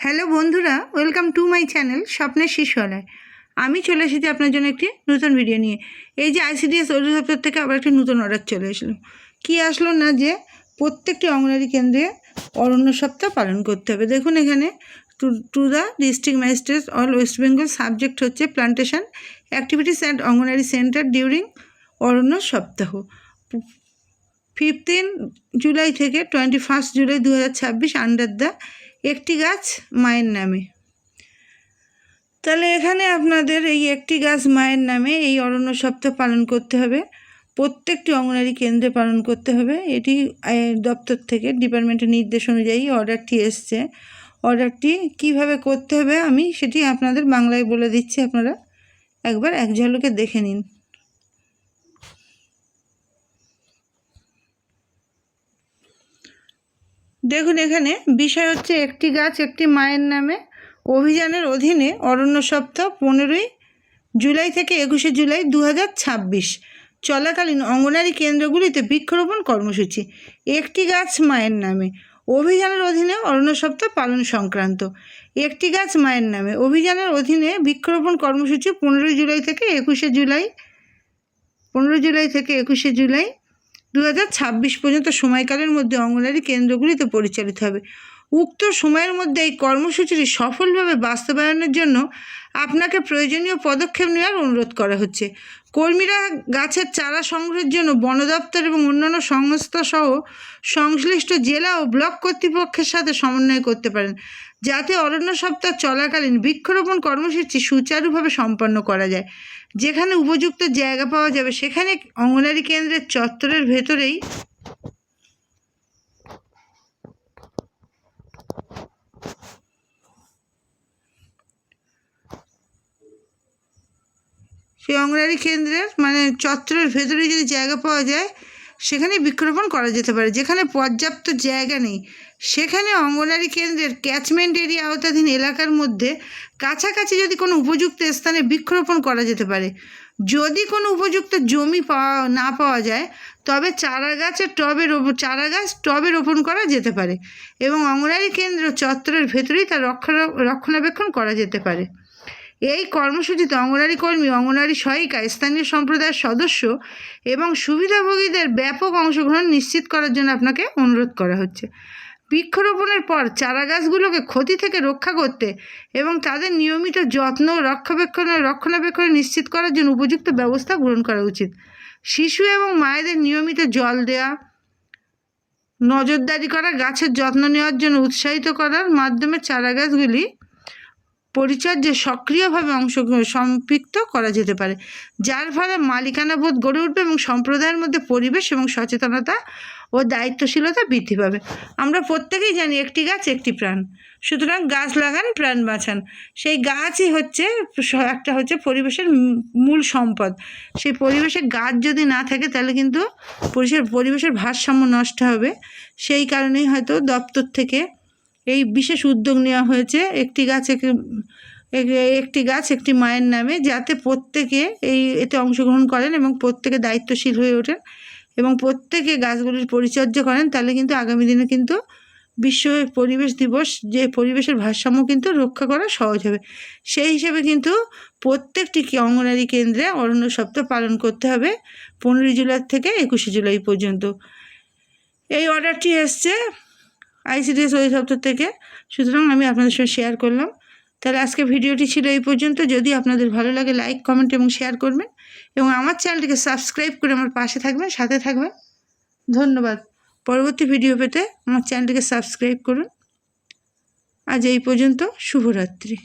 Hello বন্ধুরা, welcome to my channel স্বপ্নের শিশুয়ালয়। আমি চলে এসেছি আপনার জন্য একটি নতুন ভিডিও নিয়ে। এই যে ICDS অধিদপ্তর থেকে আবার একটি নতুন অর্ডার চলে আসলো। কি আসলো না, যে প্রত্যেকটি অঙ্গনওয়াড়ি কেন্দ্রে অরণ্য সপ্তাহ পালন করতে হবে। দেখুন এখানে to the district magistrate all West Bengal, subject হচ্ছে plantation activities at anganwadi centre during অরণ্য সপ্তাহ 15 জুলাই থেকে 21 জুলাই 2026 আন্ডার দ্য একটি গাছ মায়ের নামে। তাহলে এখানে আপনাদের এই একটি গাছ মায়ের নামে এই অরণ্য সপ্তাহ পালন করতে হবে, প্রত্যেকটি অঙ্গনওয়াড়ি কেন্দ্রে পালন করতে হবে। এটি দপ্তর থেকে ডিপার্টমেন্টের নির্দেশ অনুযায়ী অর্ডারটি এসছে। অর্ডারটি কিভাবে করতে হবে আমি সেটি আপনাদের বাংলায় বলে দিচ্ছি, আপনারা একবার এক ঝলকে দেখে নিন। দেখুন এখানে বিষয় হচ্ছে একটি গাছ একটি মায়ের নামে অভিযানের অধীনে অরণ্য সপ্তাহ 15 জুলাই থেকে 21 জুলাই 2026 চলাকালীন অঙ্গনওয়াড়ি কেন্দ্রগুলিতে বৃক্ষরোপণ কর্মসূচি। একটি গাছ মায়ের নামে অভিযানের অধীনে অরণ্য সপ্তাহ পালন সংক্রান্ত একটি গাছ মায়ের নামে অভিযানের অধীনে বৃক্ষরোপণ কর্মসূচি 15 জুলাই থেকে 21 জুলাই 2026 পর্যন্ত সময়কালের মধ্যে অঙ্গনওয়াড়ি কেন্দ্রগুলিতে পরিচালিত হবে। উক্ত সময়ের মধ্যে এই কর্মসূচিটি সফলভাবে বাস্তবায়নের জন্য আপনাকে প্রয়োজনীয় পদক্ষেপ নেওয়ার অনুরোধ করা হচ্ছে। কর্মীরা গাছের চারা সংগ্রহের জন্য বন দপ্তর এবং অন্যান্য সংস্থা সহ সংশ্লিষ্ট জেলা ও ব্লক কর্তৃপক্ষের সাথে সমন্বয় করতে পারেন, যাতে অরণ্য সপ্তাহ চলাকালীন বৃক্ষরোপণ কর্মসূচি সুচারুভাবে সম্পন্ন করা যায়। যেখানে উপযুক্ত জায়গা পাওয়া যাবে সেখানে অঙ্গনওয়াড়ি কেন্দ্রের চত্বরের ভেতরেই সেই অঙ্গনওয়াড়ি কেন্দ্রের চত্বরের ভেতরেই যদি জায়গা পাওয়া যায় সেখানে বৃক্ষরোপণ করা যেতে পারে। যেখানে পর্যাপ্ত জায়গা নেই সেখানে অঙ্গনওয়াড়ি কেন্দ্রের ক্যাচমেন্ট এরিয়া আওতাধীন এলাকার মধ্যে কাছাকাছি যদি কোনো উপযুক্ত স্থানে বৃক্ষরোপণ করা যেতে পারে। যদি কোনো উপযুক্ত জমি না পাওয়া যায় তবে চারা গাছ টবে রোপণ করা যেতে পারে এবং অঙ্গনওয়াড়ি কেন্দ্র চত্বরের ভেতরেই তার রক্ষণাবেক্ষণ করা যেতে পারে। এই কর্মসূচিতে অঙ্গনওয়াড়ি কর্মী, অঙ্গনওয়াড়ি সহায়িকা, স্থানীয় সম্প্রদায়ের সদস্য এবং সুবিধাভোগীদের ব্যাপক অংশগ্রহণ নিশ্চিত করার জন্য আপনাকে অনুরোধ করা হচ্ছে। বৃক্ষরোপণের পর চারা গাছগুলোকে ক্ষতি থেকে রক্ষা করতে এবং তাদের নিয়মিত যত্ন রক্ষণাবেক্ষণ নিশ্চিত করার জন্য উপযুক্ত ব্যবস্থা গ্রহণ করা উচিত। শিশু এবং মায়েদের নিয়মিত জল দেওয়া, নজরদারি করা, গাছের যত্ন নেওয়ার জন্য উৎসাহিত করার মাধ্যমে চারা গাছগুলি পরিচর্যায় সক্রিয়ভাবে সম্পৃক্ত করা যেতে পারে, যার ফলে মালিকানা বোধ গড়ে উঠবে এবং সম্প্রদায়ের মধ্যে পরিবেশ এবং সচেতনতা ও দায়িত্বশীলতা বৃদ্ধি পাবে। আমরা প্রত্যেকেই জানি একটি গাছ একটি প্রাণ, সুতরাং গাছ লাগান প্রাণ বাঁচান। সেই গাছই হচ্ছে পরিবেশের মূল সম্পদ। সেই পরিবেশে গাছ যদি না থাকে তাহলে কিন্তু পরিবেশের ভারসাম্য নষ্ট হবে। সেই কারণেই হয়তো দপ্তর থেকে এই বিশেষ উদ্যোগ নেওয়া হয়েছে একটি গাছ একটি মায়ের নামে, যাতে প্রত্যেকে এতে অংশগ্রহণ করেন এবং প্রত্যেকে দায়িত্বশীল হয়ে ওঠেন এবং প্রত্যেকে গাছগুলির পরিচর্যা করেন। তাহলে কিন্তু আগামী দিনে কিন্তু বিশ্ব পরিবেশ দিবস, যে পরিবেশের ভারসাম্য কিন্তু রক্ষা করা সহজ হবে। সেই হিসেবে কিন্তু প্রত্যেকটি অঙ্গনওয়াড়ি কেন্দ্রে অরণ্য সপ্তাহ পালন করতে হবে 15 জুলাই থেকে 21 জুলাই পর্যন্ত। এই অর্ডারটি এসছে ICDS অধিদপ্তর থেকে, সুতরাং আমি আপনাদের সঙ্গে শেয়ার করলাম। তাহলে আজকে ভিডিওটি ছিল এই পর্যন্ত। যদি আপনাদের ভালো লাগে লাইক, কমেন্ট এবং শেয়ার করবেন এবং আমার চ্যানেলটিকে সাবস্ক্রাইব করে আমার পাশে থাকবেন, সাথে থাকবেন। ধন্যবাদ। পরবর্তী ভিডিও পেতে আমার চ্যানেলটিকে সাবস্ক্রাইব করুন। আজ এই পর্যন্ত। শুভরাত্রি।